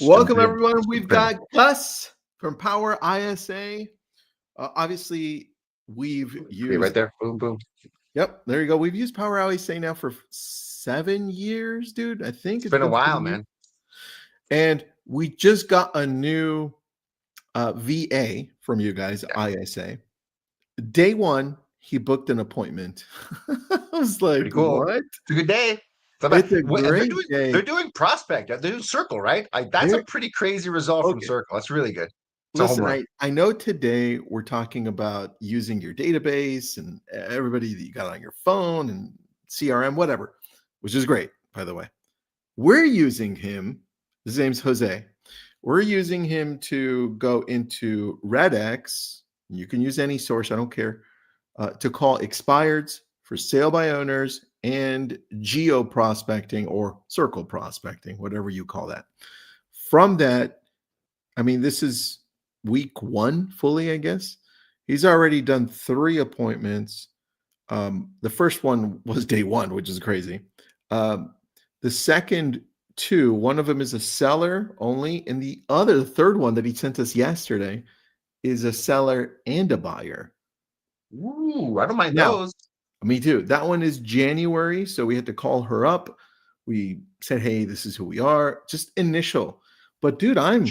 Welcome, everyone. We've got Gus from PowerISA. Obviously, we've used right there. Boom, boom. Yep, there you go. We've used PowerISA now for 7 years, dude. I think it's been a while, man. And we just got a new VA from you guys, ISA. Day one, he booked an appointment. I was like, pretty cool. What? It's a good day. It's a great day. They're doing prospect. They're doing circle, right? That's a pretty crazy result from circle. That's really good. Listen, I know today we're talking about using your database and everybody that you got on your phone and CRM, whatever, which is great, by the way. We're using him. His name's Jose. We're using him to go into RedX. You can use any source, I don't care, to call expireds for sale by owners and geo prospecting or circle prospecting, whatever you call that. From that, I mean, this is week one fully, I guess. He's already done 3 appointments. The first one was day one, which is crazy. The second 2, one of them is a seller only, and the third one that he sent us yesterday is a seller and a buyer. Ooh, I don't mind those. Me too. That one is January, so we had to call her up. We said, "Hey, this is who we are." Just initial. But dude, I'm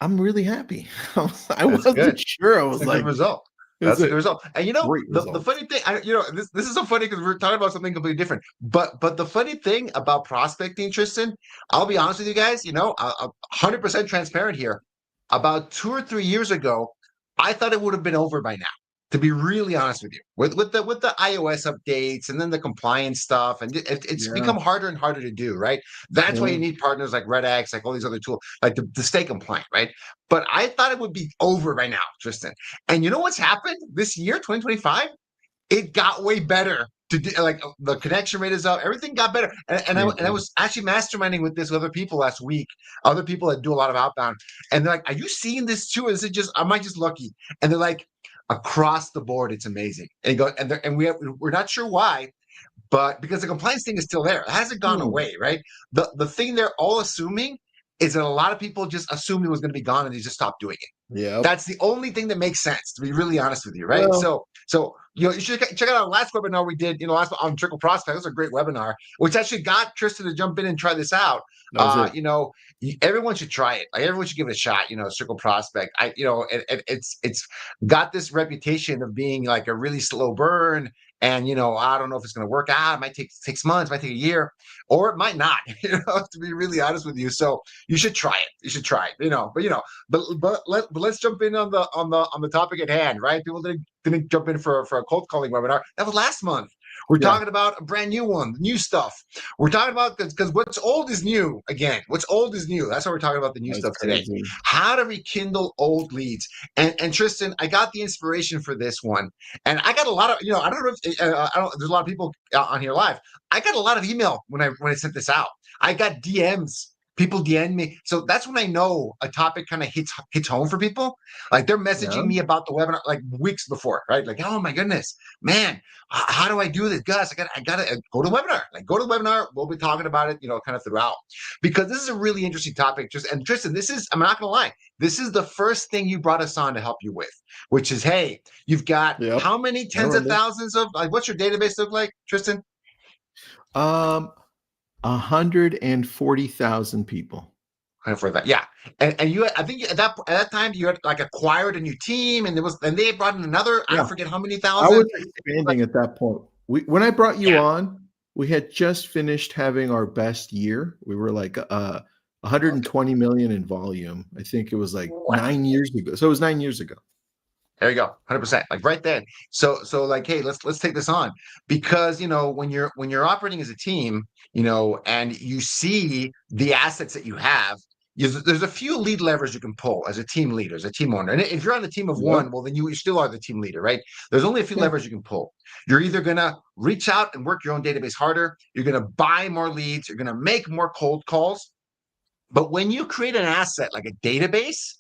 really happy. I wasn't sure. I was like, good result. That's a good result. And you know, the funny thing, this is so funny because we're talking about something completely different. But the funny thing about prospecting, Tristan, I'll be honest with you guys. You know, 100% transparent here. About 2 or 3 years ago, I thought it would have been over by now. To be really honest with you, with the iOS updates and then the compliance stuff, and it's become harder and harder to do, right? That's why you need partners like RedX, like all these other tools, like to stay compliant, right? But I thought it would be over by now, Tristan. And you know what's happened this year, 2025? It got way better. Like the connection rate is up, everything got better. And I was actually masterminding with this with other people last week, other people that do a lot of outbound, and they're like, "Are you seeing this too? Or is it just am I just lucky?" And they're like, across the board, it's amazing. And we're not sure why, but because the compliance thing is still there, it hasn't gone away, right? The thing they're all assuming is that a lot of people just assumed it was going to be gone and they just stopped doing it. Yeah, that's the only thing that makes sense, to be really honest with you, right? Well, so you should check out our last webinar we did, last on Trickle Prospect. It was a great webinar, which actually got Tristan to jump in and try this out. Everyone should try it. Like, everyone should give it a shot. Circle Prospect. It's got this reputation of being like a really slow burn. And, I don't know if it's going to work out. It might take 6 months, it might take a year, or it might not, to be really honest with you. So you should try it. You should try it, but let's jump in on the topic at hand, right? People didn't jump in for a cold calling webinar. That was last month. We're talking about a brand new one, new stuff. We're talking about, because what's old is new again. What's old is new. That's why we're talking about the new stuff today. How to rekindle old leads. And Tristan, I got the inspiration for this one. And I got a lot of, I don't know if, there's a lot of people on here live. I got a lot of email when I sent this out. I got DMs. People DM me. So that's when I know a topic kind of hits home for people. Like, they're messaging me about the webinar like weeks before, right? Like, oh my goodness, man, how do I do this? Gus, I gotta go to the webinar. Like, go to the webinar. We'll be talking about it, kind of throughout. Because this is a really interesting topic. And Tristan, I'm not gonna lie, this is the first thing you brought us on to help you with, which is, hey, you've got how many tens of thousands of, like, what's your database look like, Tristan? 140,000 people. Yeah, and you, I think at that time you had like acquired a new team, and they brought in another. I forget how many thousand. I was expanding at that point. When I brought you on, we had just finished having our best year. We were like 120 million in volume. I think it was like 9 years ago. So it was 9 years ago. There you go, 100%, like right then. So like, hey, let's take this on, because when you're operating as a team, and you see the assets that you have, there's a few lead levers you can pull as a team leader, as a team owner. And if you're on the team of one, well, then you still are the team leader, right? There's only a few levers you can pull. You're either gonna reach out and work your own database harder. You're gonna buy more leads. You're gonna make more cold calls. But when you create an asset like a database,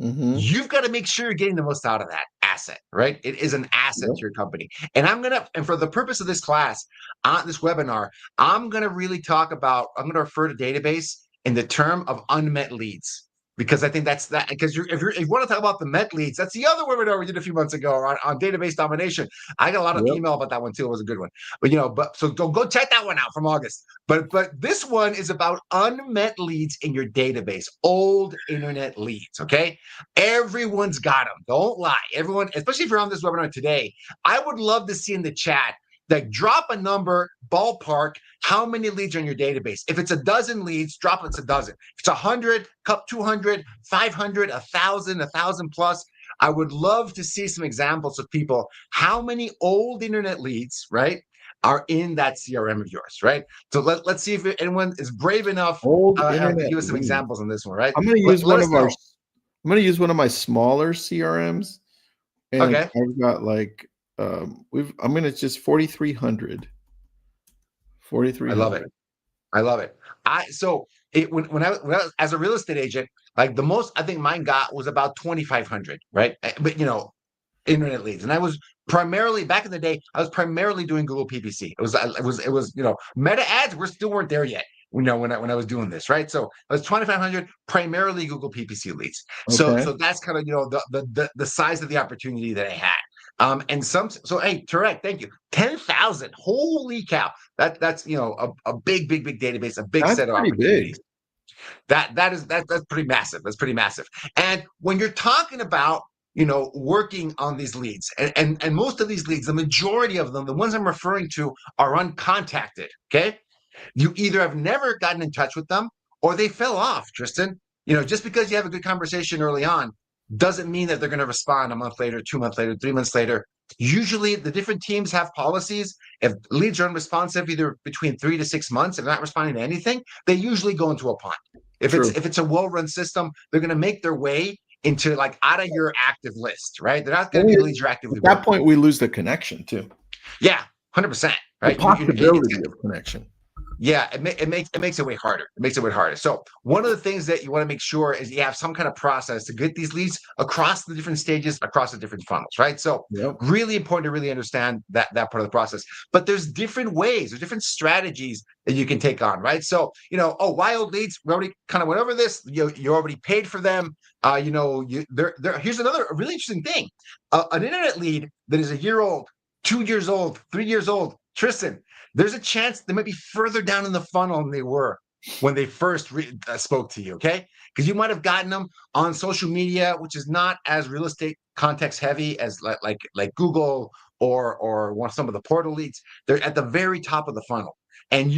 you've got to make sure you're getting the most out of that asset. asset, right? It is an asset Yep. to your company. And for the purpose of this class, this webinar, I'm going to really talk about, I'm going to refer to database in the term of unmet leads. Because I think that's that. Because if you want to talk about the met leads, that's the other webinar we did a few months ago on database domination. I got a lot of Yep. email about that one too. It was a good one. But so go check that one out from August. But this one is about unmet leads in your database, old internet leads. Okay, everyone's got them. Don't lie. Everyone, especially if you're on this webinar today, I would love to see in the chat, like, drop a number, ballpark, how many leads are in your database. If it's a dozen leads, drop it's a dozen. If it's 100, 200, 500, 1,000, 1,000 plus, I would love to see some examples of people, how many old internet leads, right, are in that CRM of yours, right? So let's see if anyone is brave enough Old to internet give us some leads. examples on this one, right? I'm going to use Let one us of our. know. I'm going to use one of my smaller CRMs, and Okay. I've got like I'm going to just 4,300. 4,300. I love it. I love it. When I was as a real estate agent, like the most I think mine got was about 2,500, right? But internet leads, and I was primarily back in the day. I was primarily doing Google PPC. It was Meta ads. We still weren't there yet. When I was doing this, right? So I was 2,500 primarily Google PPC leads. So Okay. that's kind of the size of the opportunity that I had. Hey, Tarek, thank you. 10,000. Holy cow. That's a big database, a big That's set of pretty opportunities. big. That's pretty massive. That's pretty massive. And when you're talking about working on these leads, and most of these leads, the majority of them, the ones I'm referring to, are uncontacted. Okay. You either have never gotten in touch with them or they fell off, Tristan. Just because you have a good conversation early on doesn't mean that they're going to respond a month later, 2 months later, 3 months later. Usually the different teams have policies. If leads are unresponsive, either between 3 to 6 months, if they're not responding to anything, they usually go into a pond. If True. it's a well-run system, they're going to make their way into like out of your active list, right? They're not going to be leads you're actively At that working. point, we lose the connection too. Yeah, 100%. Right? The possibility of connection. Yeah, it makes it way harder. It makes it way harder. So one of the things that you want to make sure is you have some kind of process to get these leads across the different stages, across the different funnels, right? So really important to really understand that part of the process. But there's different ways, there's different strategies that you can take on, right? So wild leads, we already kind of went over this. You already paid for them. Here's another really interesting thing: an internet lead that is a year old, 2 years old, 3 years old, Tristan. There's a chance they might be further down in the funnel than they were when they first spoke to you, okay? Because you might have gotten them on social media, which is not as real estate context heavy as like Google or some of the portal leads. They're at the very top of the funnel, and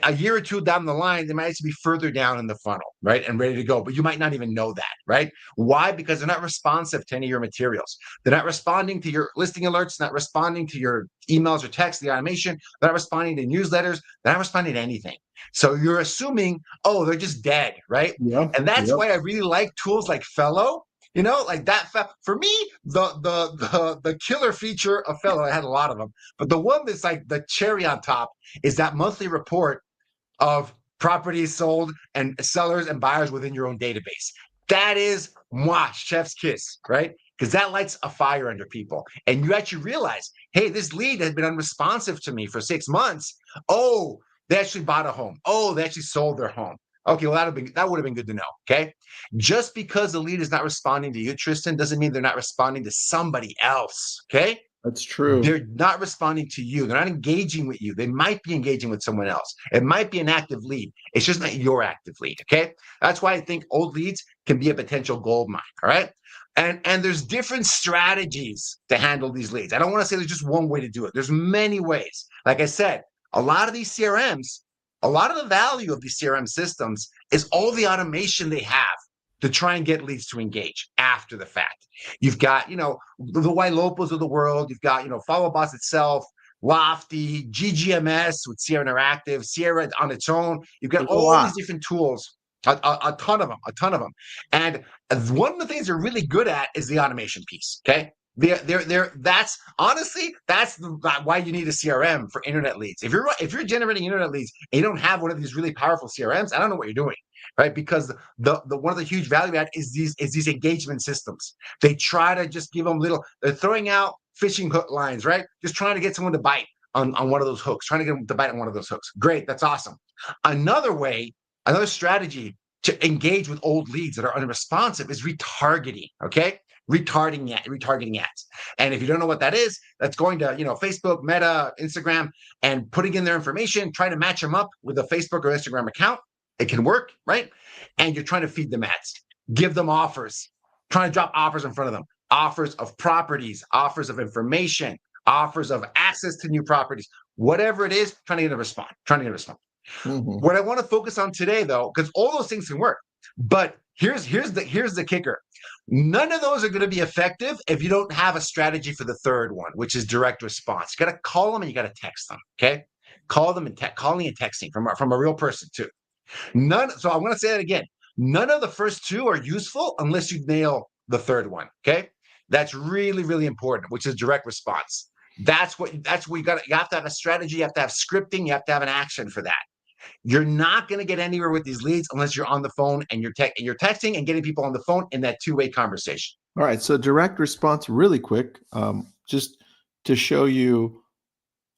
a year or two down the line, they might actually be further down in the funnel, right, and ready to go. But you might not even know that, right? Why? Because they're not responsive to any of your materials. They're not responding to your listing alerts, not responding to your emails or texts, the automation. They're not responding to newsletters. They're not responding to anything. So you're assuming, oh, they're just dead, right? Yeah. And that's why I really like tools like Fellow. Like that. For me, the killer feature of Fellow, I had a lot of them, but the one that's like the cherry on top is that monthly report of properties sold and sellers and buyers within your own database. That is chef's kiss, right? Because that lights a fire under people. And you actually realize, hey, this lead has been unresponsive to me for 6 months. Oh, they actually bought a home. Oh, they actually sold their home. Okay, well, that would have been good to know, okay? Just because the lead is not responding to you, Tristan, doesn't mean they're not responding to somebody else, okay? That's true. They're not responding to you. They're not engaging with you. They might be engaging with someone else. It might be an active lead. It's just not your active lead, okay? That's why I think old leads can be a potential gold mine, all right? And there's different strategies to handle these leads. I don't want to say there's just one way to do it. There's many ways. Like I said, a lot of these CRMs, a lot of the value of these CRM systems is all the automation they have to try and get leads to engage after the fact. You've got, the YLopos of the world. You've got, FollowBoss itself, Lofty, GGMS with Sierra Interactive, Sierra on its own. You've got all these different tools, a ton of them. And one of the things they're really good at is the automation piece, okay? That's honestly, why you need a CRM for internet leads. If you're generating internet leads and you don't have one of these really powerful CRMs, I don't know what you're doing, right? Because the one of the huge value add is these engagement systems. They try to just give them they're throwing out fishing hook lines, right? Just trying to get someone to bite on one of those hooks, trying to get them to bite on one of those hooks. Great, that's awesome. Another strategy to engage with old leads that are unresponsive is retargeting. Okay, retargeting ads. And if you don't know what that is, that's going to Facebook, Meta, Instagram, and putting in their information, trying to match them up with a Facebook or Instagram account. It can work, right? And you're trying to feed them ads, give them offers, trying to drop offers in front of them, offers of properties, offers of information, offers of access to new properties, whatever it is, trying to get a response, Mm-hmm. What I want to focus on today, though, because all those things can work, but here's the kicker. None of those are going to be effective if you don't have a strategy for the third one, which is direct response. You got to call them and you got to text them. Okay, call them and calling and texting from a real person too. So I'm going to say that again. None of the first two are useful unless you nail the third one. Okay, that's really, really important, which is direct response. That's what you got. You have to have a strategy. You have to have scripting. You have to have an action for that. You're not going to get anywhere with these leads unless you're on the phone and you're texting and getting people on the phone in that two-way conversation. All right. So direct response, really quick, just to show you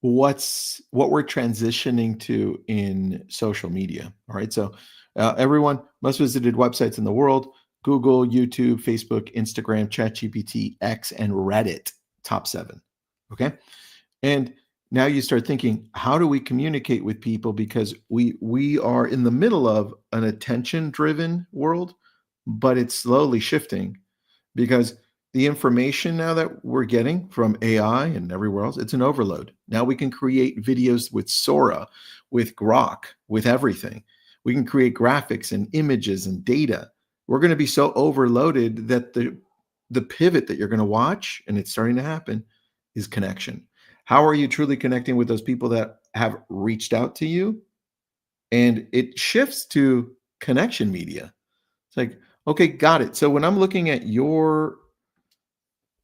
what we're transitioning to in social media. All right. So everyone, most visited websites in the world: Google, YouTube, Facebook, Instagram, ChatGPT, X, and Reddit, top 7. Okay. And now you start thinking, how do we communicate with people? Because we are in the middle of an attention-driven world, but it's slowly shifting because the information now that we're getting from AI and everywhere else, it's an overload. Now we can create videos with Sora, with Grok, with everything. We can create graphics and images and data. We're going to be so overloaded that the pivot that you're going to watch, and it's starting to happen, is connection. How are you truly connecting with those people that have reached out to you? And it shifts to connection media. It's like, okay, got it. So when I'm looking at your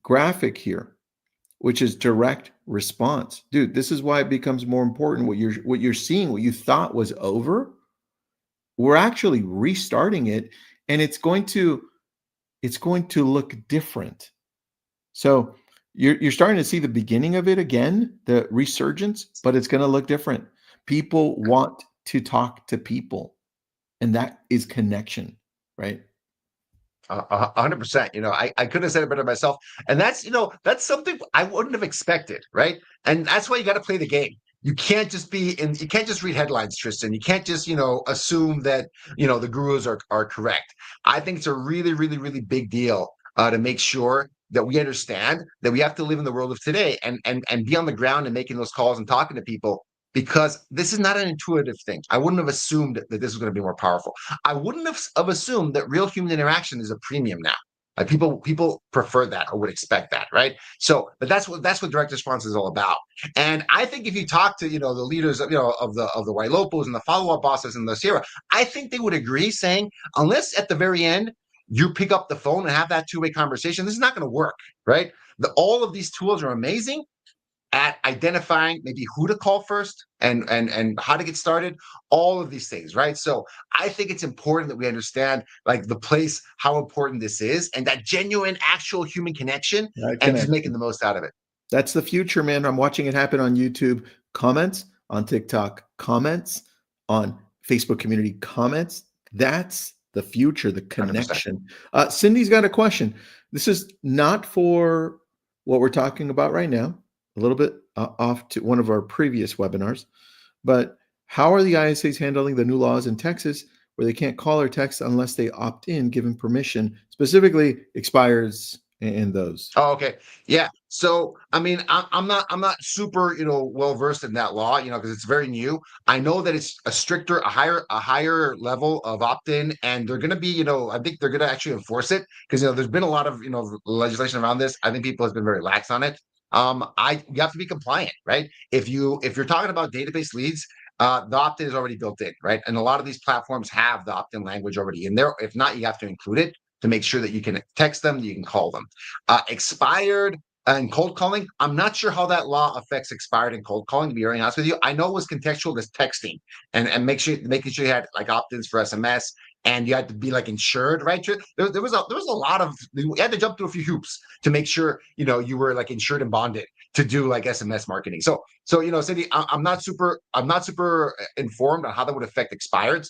graphic here, which is direct response, dude, this is why it becomes more important. What you're seeing, what you thought was over, we're actually restarting it, and it's going to look different. So you're starting to see the beginning of it again, the resurgence, but it's going to look different. People want to talk to people, and that is connection, right? 100%. I couldn't have said it better myself. And that's something I wouldn't have expected, right? And that's why you got to play the game. You can't just read headlines, Tristan. You can't just, assume that, the gurus are correct. I think it's a really, really, really big deal to make sure that we understand that we have to live in the world of today and be on the ground and making those calls and talking to people, because this is not an intuitive thing. I wouldn't have assumed that this was going to be more powerful. I wouldn't have assumed that real human interaction is a premium now. Like people prefer that or would expect that, right? So, but that's what direct response is all about. And I think if you talk to the leaders of the Wailopos and the follow-up bosses in the Sierra, I think they would agree, saying unless at the very end you pick up the phone and have that two-way conversation, this is not going to work, right? All of these tools are amazing at identifying maybe who to call first and how to get started, all of these things, right? So I think it's important that we understand like the place, how important this is, and that genuine, actual human connection, and just making the most out of it. That's the future, man. I'm watching it happen on YouTube comments, on TikTok comments, on Facebook community comments. That's the future, the connection. Cindy's got a question. This is not for what we're talking about right now, a little bit off to one of our previous webinars, but how are the ISAs handling the new laws in Texas where they can't call or text unless they opt in, given permission, specifically expires and those? Oh, okay. Yeah. So, I mean, I'm not super, well versed in that law, because it's very new. I know that it's a higher level of opt-in, and they're going to be, I think they're going to actually enforce it because, there's been a lot of, legislation around this. I think people have been very lax on it. You have to be compliant, right? If you're talking about database leads, the opt-in is already built in, right? And a lot of these platforms have the opt-in language already in there. If not, you have to include it. to make sure that you can text them, you can call them. Expired and cold calling, I'm not sure how that law affects expired and cold calling, to be very honest with you. I know it was contextual as texting and making sure you had like opt-ins for SMS and you had to be like insured, right? There was a lot of, you had to jump through a few hoops to make sure, you were like insured and bonded to do like SMS marketing. So Cindy, I'm not super informed on how that would affect expireds.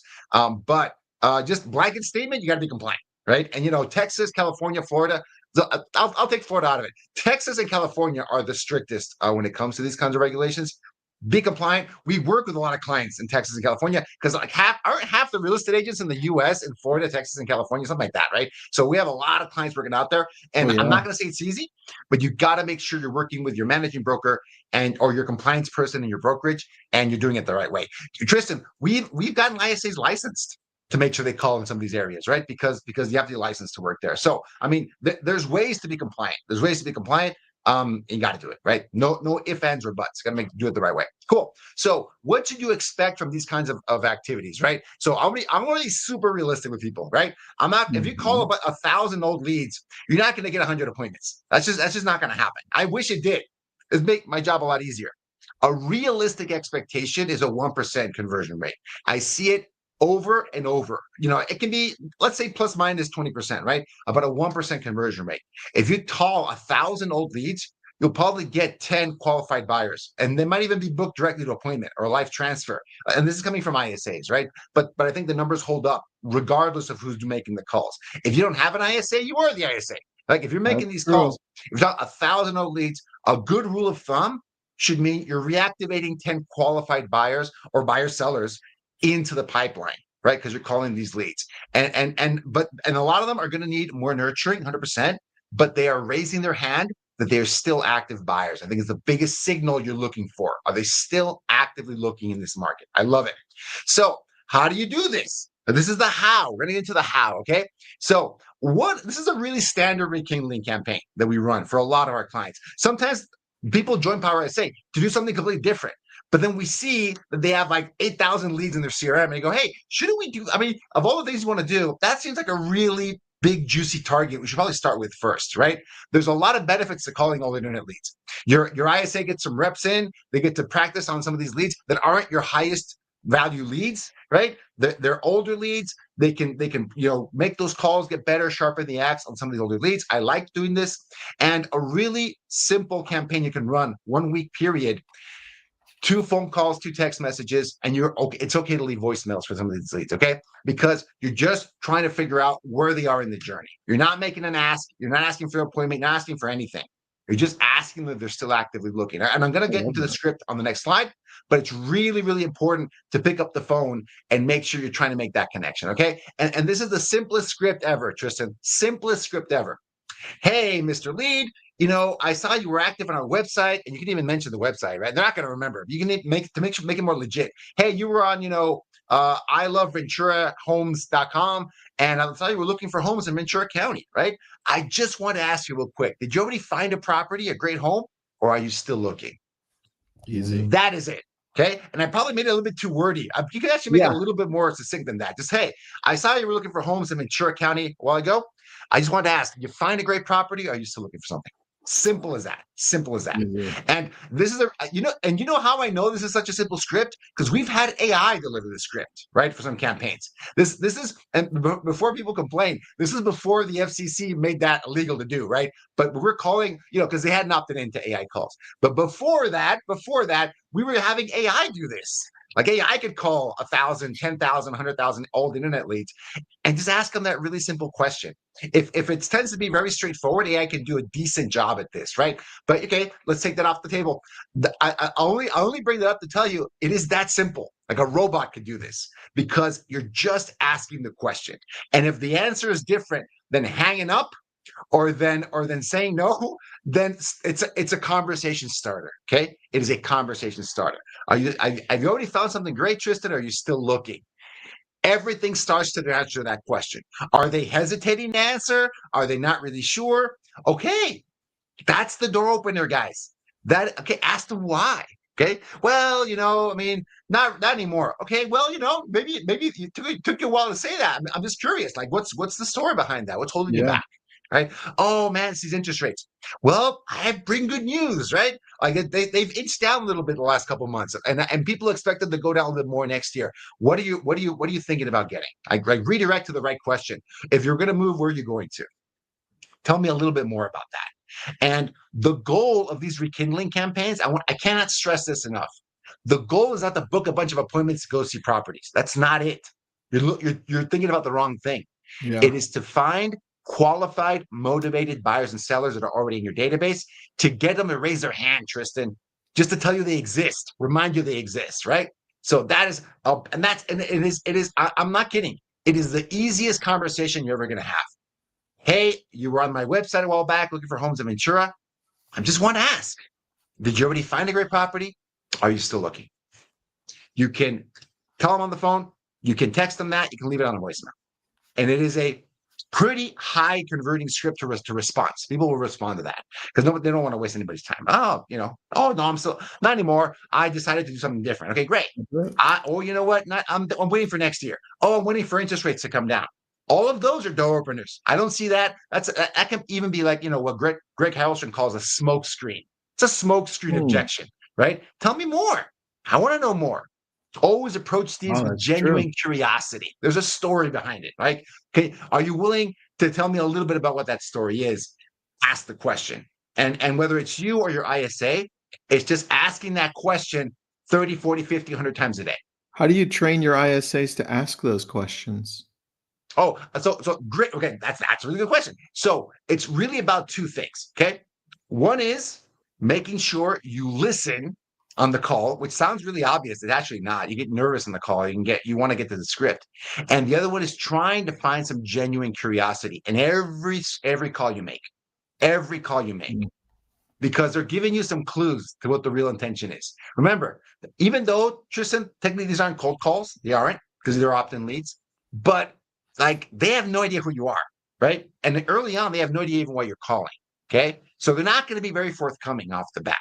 But just blanket statement, you got to be compliant, right? And Texas, California, Florida. So I'll take Florida out of it. Texas and California are the strictest when it comes to these kinds of regulations. Be compliant. We work with a lot of clients in Texas and California because like aren't half the real estate agents in the U.S. in Florida, Texas, and California, something like that, right? So we have a lot of clients working out there, and I'm not going to say it's easy, but you got to make sure you're working with your managing broker or your compliance person in your brokerage, and you're doing it the right way. Tristan, we've gotten ISAs licensed to make sure they call in some of these areas, right? Because you have to be licensed to work there. So I mean, there's ways to be compliant. There's ways to be compliant. You got to do it, right? No ifs, ands, or buts. Got to do it the right way. Cool. So what should you expect from these kinds of activities, right? So I'm already super realistic with people, right? I'm not, if you call about 1,000 old leads, you're not going to get 100 appointments. That's just not going to happen. I wish it did. It'd make my job a lot easier. A realistic expectation is a 1% conversion rate. I see it over and over. It can be, let's say, plus minus 20%, right? About a 1% conversion rate. If you call 1,000 old leads, you'll probably get 10 qualified buyers, and they might even be booked directly to appointment or a life transfer. And this is coming from ISAs, right? But I think the numbers hold up regardless of who's making the calls. If you don't have an ISA, you are the ISA. Like if you're making these calls, if you've got 1,000 old leads, a good rule of thumb should mean you're reactivating 10 qualified buyers or buyer sellers into the pipeline, right? Because you're calling these leads. And a lot of them are going to need more nurturing, 100%, but they are raising their hand that they're still active buyers. I think it's the biggest signal you're looking for. Are they still actively looking in this market? I love it. So how do you do this? This is the how. We're going to get into the how, okay? So this is a really standard rekindling campaign that we run for a lot of our clients. Sometimes people join PowerISA to do something completely different. But then we see that they have like 8,000 leads in their CRM and they go, hey, shouldn't we do, I mean, of all the things you want to do, that seems like a really big, juicy target we should probably start with first, right? There's a lot of benefits to calling all internet leads. Your ISA gets some reps in, they get to practice on some of these leads that aren't your highest value leads, right? They're older leads. They can make those calls, get better, sharpen the axe on some of these older leads. I like doing this. And a really simple campaign you can run 1 week period, 2 phone calls, 2 text messages, and you're okay. It's okay to leave voicemails for some of these leads, okay? Because you're just trying to figure out where they are in the journey. You're not making an ask. You're not asking for an appointment. You're not asking for anything. You're just asking them if they're still actively looking. And I'm going to get into the script on the next slide, but it's really, really important to pick up the phone and make sure you're trying to make that connection, okay? And this is the simplest script ever, Tristan. Simplest script ever. Hey, Mr. Lead, I saw you were active on our website, and you can even mention the website, right? They're not going to remember. You can make it more legit. Hey, you were on, iloveventurahomes.com, and I saw you were looking for homes in Ventura County, right? I just want to ask you real quick. Did you already find a property, a great home, or are you still looking? Easy. That is it. Okay. And I probably made it a little bit too wordy. You could actually make it a little bit more succinct than that. Just, hey, I saw you were looking for homes in Ventura County a while ago. I just wanted to ask, did you find a great property? Or are you still looking for something? Simple as that. Simple as that. Mm-hmm. And this is how I know this is such a simple script? Because we've had AI deliver the script, right? For some campaigns. This is, and before people complain, this is before the FCC made that illegal to do, right? But we're calling, because they hadn't opted into AI calls. But before that, we were having AI do this. Like AI could call 1,000, 10,000, 100,000 old internet leads and just ask them that really simple question. If it tends to be very straightforward, AI can do a decent job at this, right? But okay, let's take that off the table. I only bring that up to tell you it is that simple. Like a robot could do this because you're just asking the question. And if the answer is different than hanging up or then saying no, then it's a conversation starter. Okay, it is a conversation starter. Have you already found something great, Tristan? Or are you still looking? Everything starts to answer that question. Are they hesitating to answer? Are they not really sure? Okay, that's the door opener, guys. Ask them why. Okay. Well, I mean, not anymore. Okay. Well, maybe it took you a while to say that. I'm just curious. Like, what's the story behind that? What's holding you Yeah. back? Right. Oh man, it's these interest rates. Well, I bring good news, right? Like they've inched down a little bit the last couple of months, and people expected to go down a little bit more next year. What are you thinking about getting? I redirect to the right question. If you're going to move, where are you going to? Tell me a little bit more about that. And the goal of these rekindling campaigns, I cannot stress this enough. The goal is not to book a bunch of appointments to go see properties. That's not it. You're thinking about the wrong thing. Yeah. It is to find qualified, motivated buyers and sellers that are already in your database to get them to raise their hand, Tristan, just to tell you they exist, remind you they exist, right? So that is, and it is. I'm not kidding. It is the easiest conversation you're ever going to have. Hey, you were on my website a while back looking for homes in Ventura. I just want to ask, did you already find a great property? Are you still looking? You can call them on the phone. You can text them that. You can leave it on a voicemail. And it is a pretty high converting script to response. People will respond to that because they don't want to waste anybody's time. Oh, oh no, I'm still not anymore. I decided to do something different. Okay, great. You know what? I'm waiting for next year. Oh, I'm waiting for interest rates to come down. All of those are door openers. I don't see that. That can even be like, what Greg Harrelson calls a smoke screen. It's a smoke screen objection, right? Tell me more. I want to know more. Always approach these with genuine curiosity. There's a story behind it, right? Okay. Are you willing to tell me a little bit about what that story is? Ask the question. And whether it's you or your ISA, it's just asking that question 30, 40, 50, 100 times a day. How do you train your ISAs to ask those questions? Oh, so great. Okay, that's a really good question. So it's really about two things. Okay. One is making sure you listen on the call, which sounds really obvious. It's actually not. You get nervous on the call. You want to get to the script. And the other one is trying to find some genuine curiosity in every call you make. Every call you make. Because they're giving you some clues to what the real intention is. Remember, even though, Tristan, technically these aren't cold calls, they aren't because they're opt-in leads, but like they have no idea who you are, right? And early on, they have no idea even why you're calling, okay? So they're not going to be very forthcoming off the bat.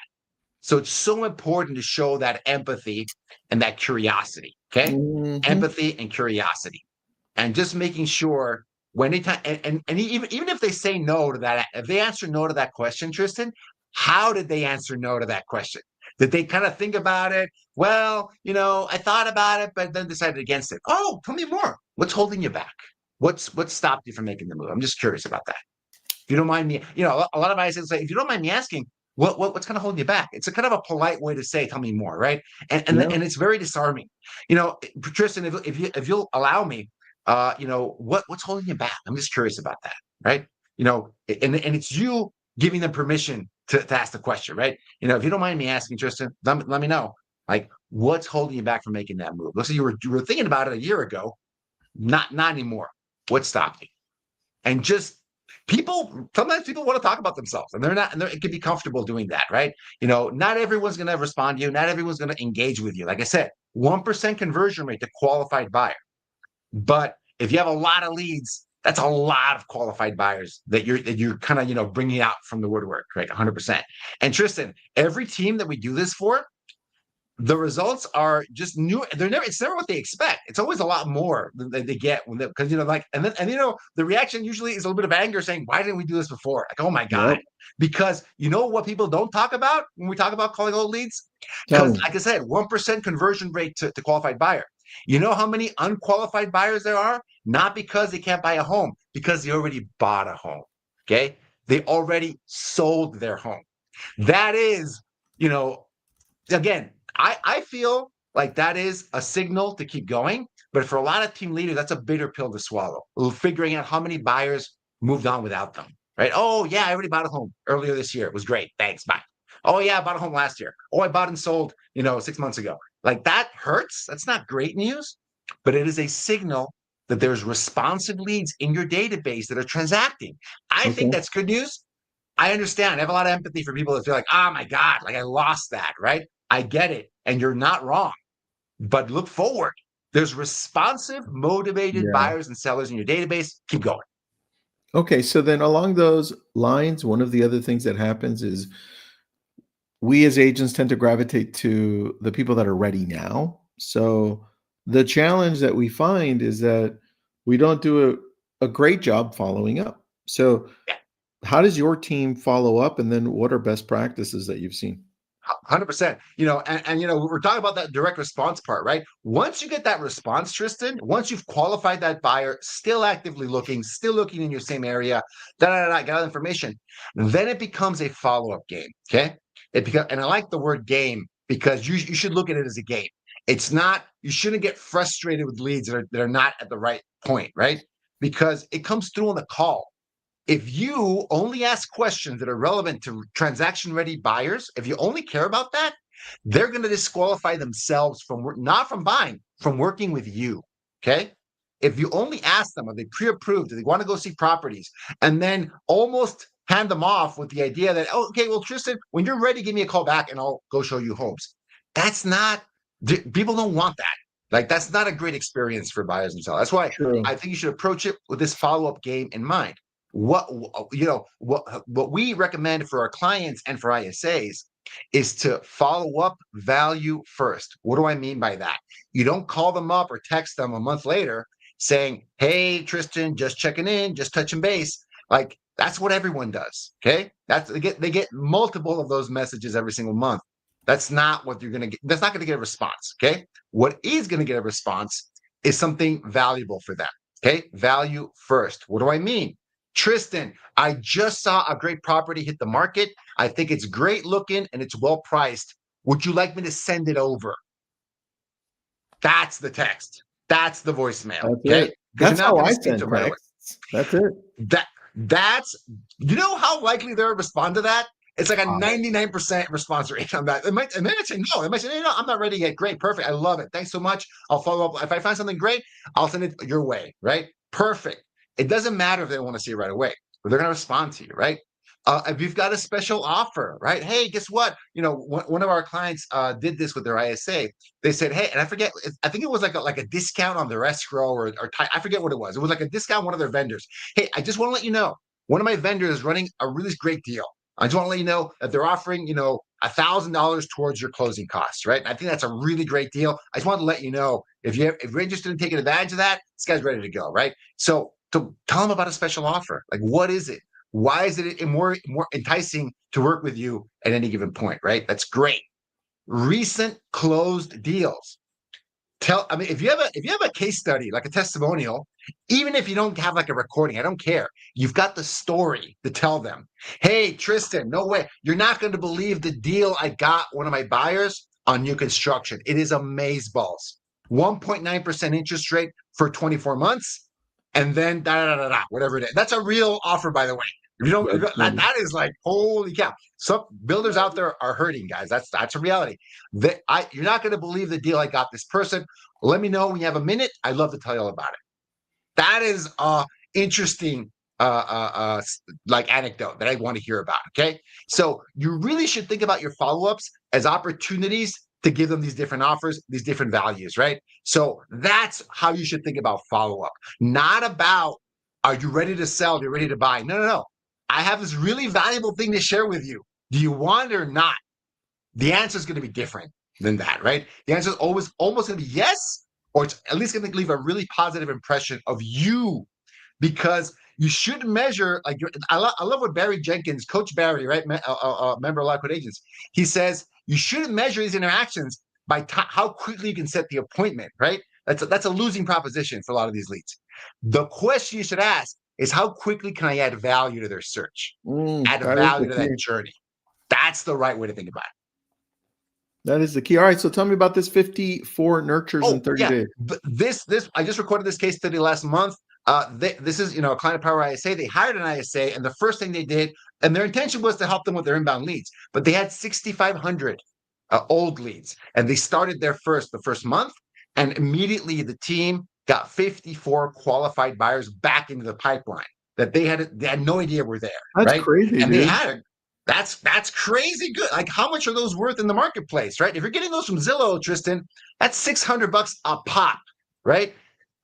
So it's so important to show that empathy and that curiosity, okay? Empathy and curiosity. And just making sure when anytime, and even if they say no to that, if they answer no to that question, Tristan, how did they answer no to that question? Did they kind of think about it? Well, I thought about it, but then decided against it. Oh, tell me more. What's holding you back? What stopped you from making the move? I'm just curious about that. If you don't mind me, a lot of ISAs say, if you don't mind me asking, what's kind of holding you back? It's a kind of a polite way to say, tell me more, right? And it's very disarming. Tristan, if you'll allow me, what's holding you back? I'm just curious about that, right? And it's you giving them permission to ask the question, right? If you don't mind me asking, Tristan, let me know, like, what's holding you back from making that move? Let's say you were thinking about it a year ago, not anymore. What stopped you? And just sometimes people want to talk about themselves, and it can be comfortable doing that, right? Not everyone's going to respond to you. Not everyone's going to engage with you. Like I said, 1% conversion rate to qualified buyer. But if you have a lot of leads, that's a lot of qualified buyers that you're kind of bringing out from the woodwork, right? 100%. And Tristan, every team that we do this for, the results are just new. It's never what they expect. It's always a lot more than they get because the reaction usually is a little bit of anger saying, why didn't we do this before? Like, oh my God. Yep. Because what people don't talk about when we talk about calling old leads? Because like I said, 1% conversion rate to qualified buyer. You know how many unqualified buyers there are? Not because they can't buy a home, because they already bought a home. Okay. They already sold their home. That is, again, I feel like that is a signal to keep going. But for a lot of team leaders, that's a bitter pill to swallow. Figuring out how many buyers moved on without them, right? Oh, yeah, I already bought a home earlier this year. It was great. Thanks. Bye. Oh, yeah, I bought a home last year. Oh, I bought and sold, 6 months ago. Like that hurts. That's not great news, but it is a signal that there's responsive leads in your database that are transacting. I think that's good news. I understand. I have a lot of empathy for people that feel like, oh my God, like I lost that, right? I get it. And you're not wrong. But look forward. There's responsive, motivated buyers and sellers in your database. Keep going. Okay. So then along those lines, one of the other things that happens is we as agents tend to gravitate to the people that are ready now. So the challenge that we find is that we don't do a great job following up. So how does your team follow up? And then what are best practices that you've seen? 100%. We're talking about that direct response part, right? Once you get that response, Tristan, once you've qualified that buyer, still actively looking, still looking in your same area, get all the information, then it becomes a follow-up game. Okay. And I like the word game because you should look at it as a game. It's not, you shouldn't get frustrated with leads that are not at the right point, right? Because it comes through on the call. If you only ask questions that are relevant to transaction ready buyers, if you only care about that, they're going to disqualify themselves from not from buying, from working with you. Okay. If you only ask them, are they pre-approved? Do they want to go see properties? And then almost hand them off with the idea that, oh, okay, well, Tristan, when you're ready, give me a call back and I'll go show you homes. That's not, people don't want that. Like, that's not a great experience for buyers themselves. That's why True. I think you should approach it with this follow-up game in mind. What we recommend for our clients and for ISAs is to follow up value first. What do I mean by that? You don't call them up or text them a month later saying, "Hey, Tristan, just checking in, just touching base." Like, that's what everyone does. Okay, they get multiple of those messages every single month. That's not what you're gonna get. That's not gonna get a response. Okay, what is gonna get a response is something valuable for them. Okay, value first. What do I mean? Tristan, I just saw a great property hit the market. I think it's great looking and it's well priced. Would you like me to send it over? That's the text. That's the voicemail. That's Okay. it. Because you're That's not how going I to speak to send them right away. texts. That's it. That's you know how likely they'll respond to that? It's like a High. 99% response rate on that. They might say no. They might say, no, I'm not ready yet. Great, perfect. I love it. Thanks so much. I'll follow up. If I find something great, I'll send it your way. Right? Perfect. It doesn't matter if they want to see it right away, but they're going to respond to you, right? If you've got a special offer, right? Hey, guess what? One of our clients did this with their ISA. They said, hey, and I forget, I think it was like a discount on their escrow or I forget what it was. It was like a discount on one of their vendors. Hey, I just want to let you know, one of my vendors is running a really great deal. I just want to let you know that they're offering, $1,000 towards your closing costs, right? And I think that's a really great deal. I just want to let you know if you're interested in taking advantage of that, this guy's ready to go, right? So to tell them about a special offer. Like, what is it? Why is it more enticing to work with you at any given point, right? That's great. Recent closed deals. If you have a case study, like a testimonial, even if you don't have like a recording, I don't care. You've got the story to tell them. Hey, Tristan, no way. You're not going to believe the deal I got one of my buyers on new construction. It is amazeballs. 1.9% interest rate for 24 months. And then whatever it is. That's a real offer, by the way. If you don't, that is like, holy cow. Some builders out there are hurting, guys. That's a reality. You're not going to believe the deal I got this person. Let me know when you have a minute. I'd love to tell you all about it. That is interesting like anecdote that I want to hear about. Okay. So you really should think about your follow-ups as opportunities to give them these different offers, these different values, right? So that's how you should think about follow-up. Not about, are you ready to sell? Are you ready to buy? No. I have this really valuable thing to share with you. Do you want it or not? The answer is going to be different than that, right? The answer is always almost going to be yes, or it's at least going to leave a really positive impression of you, because you should measure. Like, I love what Barry Jenkins, Coach Barry, right, member of Lockwood Agents, he says you shouldn't measure these interactions by how quickly you can set the appointment, right? That's a losing proposition for a lot of these leads. The question you should ask is, how quickly can I add value to their search, add That is the value to that key. journey? That's the right way to think about it. That is the key. All right. So tell me about this 54 nurtures in 30 yeah. days. This I just recorded this case study last month. This is a client of PowerISA. They hired an ISA, and the first thing they did, and their intention was to help them with their inbound leads, but they had 6,500 old leads, and they started the first month, and immediately the team got 54 qualified buyers back into the pipeline that they had no idea were there. That's Right, crazy, and they dude. had that's crazy good. Like, how much are those worth in the marketplace, right? If you're getting those from Zillow, Tristan, that's $600 a pop, right?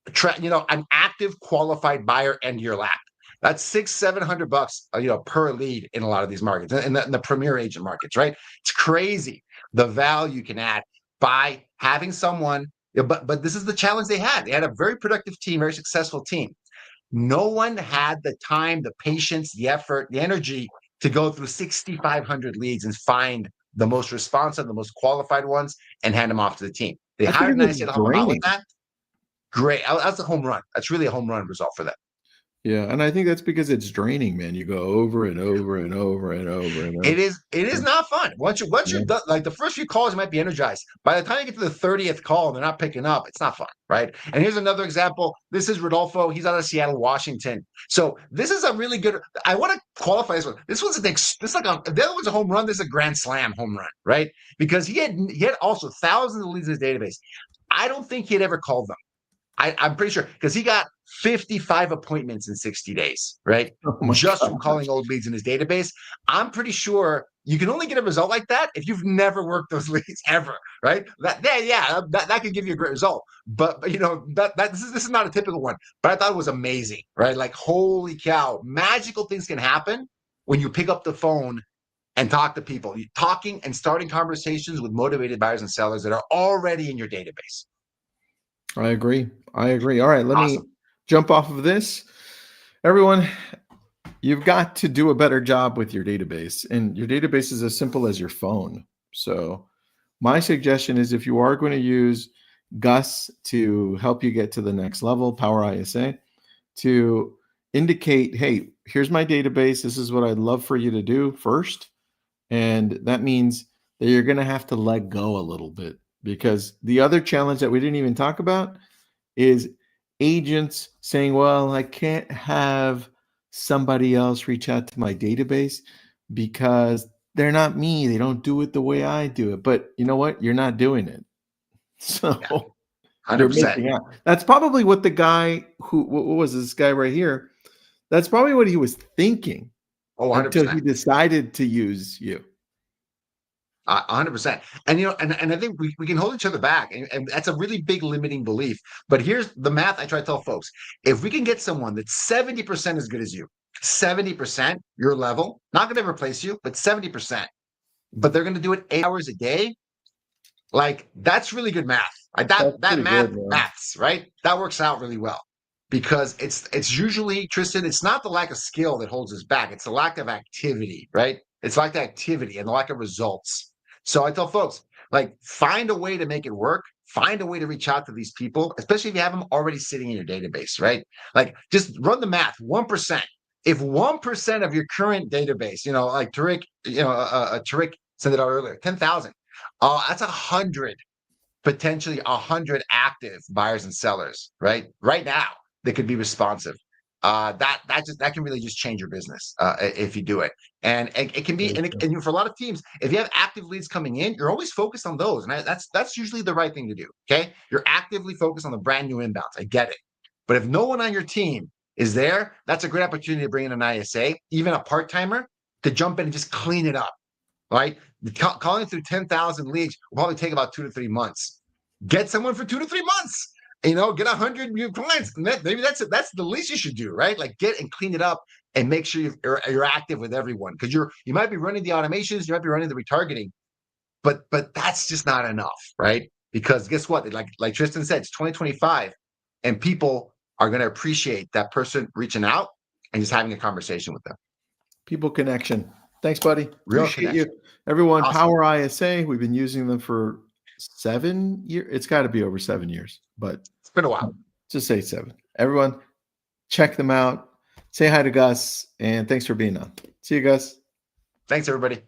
An active qualified buyer into your lap. That's $600-700, per lead in a lot of these markets, in the premier agent markets, right? It's crazy the value you can add by having someone. But this is the challenge they had. They had a very productive team, very successful team. No one had the time, the patience, the effort, the energy to go through 6,500 leads and find the most responsive, the most qualified ones, and hand them off to the team. They That's hired because an it's IC to help them out with draining. that. Great. That's a home run. That's really a home run result for them. Yeah, and I think that's because it's draining, man. You go over and over and over and over and over. It is not fun. Once you're done, like the first few calls, you might be energized. By the time you get to the 30th call and they're not picking up, it's not fun, right? And here's another example. This is Rodolfo. He's out of Seattle, Washington. So this is a really good. I want to qualify this one. This one's the other one's a home run. This is a grand slam home run, right? Because he had also thousands of leads in his database. I don't think he'd ever called them. I'm pretty sure because he got 55 appointments in 60 days, right? Oh Just God. from calling old leads in his database. I'm pretty sure you can only get a result like that if you've never worked those leads ever, right? That could give you a great result. But this is not a typical one. But I thought it was amazing, right? Like, holy cow, magical things can happen when you pick up the phone and talk to people. You're talking and starting conversations with motivated buyers and sellers that are already in your database. I agree. All right, let me Awesome. jump off of this. Everyone, you've got to do a better job with your database, and your database is as simple as your phone. So my suggestion is, if you are going to use Gus to help you get to the next level, PowerISA, to indicate, hey, here's my database. This is what I'd love for you to do first. And that means that you're going to have to let go a little bit, because the other challenge that we didn't even talk about is agents saying, well, I can't have somebody else reach out to my database because they're not me. They don't do it the way I do it. But you know what? You're not doing it. So Yeah, you're 100%. missing out. That's probably what the guy what was this guy right here? That's probably what he was thinking. Oh, 100%. Until he decided to use you. 100%. And and I think we can hold each other back, and that's a really big limiting belief. But here's the math I try to tell folks: if we can get someone that's 70% as good as you, 70% your level, not going to replace you, but 70%, but they're going to do it 8 hours a day, like, that's really good math. Like That's that pretty math good, man. maths, right? That works out really well. Because it's usually, Tristan, it's not the lack of skill that holds us back. It's the lack of activity, right? It's like the activity and the lack of results. So I tell folks, like, find a way to make it work. Find a way to reach out to these people, especially if you have them already sitting in your database, right? Like, just run the math. 1%. If 1% of your current database, like Tariq, Tariq sent it out earlier, 10,000. That's 100, potentially 100 active buyers and sellers, right? Right now, that could be responsive. That can really just change your business if you do it. And it can be, and for a lot of teams, if you have active leads coming in, you're always focused on those, and that's usually the right thing to do. Okay, you're actively focused on the brand new inbounds. I get it, but if no one on your team is there, that's a great opportunity to bring in an ISA, even a part timer, to jump in and just clean it up. Right, calling through 10,000 leads will probably take about 2 to 3 months. Get someone for 2 to 3 months. Get 100 new clients. And maybe that's the least you should do, right? Like, get and clean it up and make sure you're active with everyone, because you might be running the automations, you might be running the retargeting, but that's just not enough, right? Because guess what? Like Tristan said, it's 2025, and people are going to appreciate that person reaching out and just having a conversation with them. People connection. Thanks, buddy. Real Appreciate connection. you. Everyone, Awesome. PowerISA, we've been using them for 7 years. It's got to be over 7 years, but It's been a while. Just say 7. Everyone, check them out. Say hi to Gus, and thanks for being on. See you, Gus. Thanks, everybody.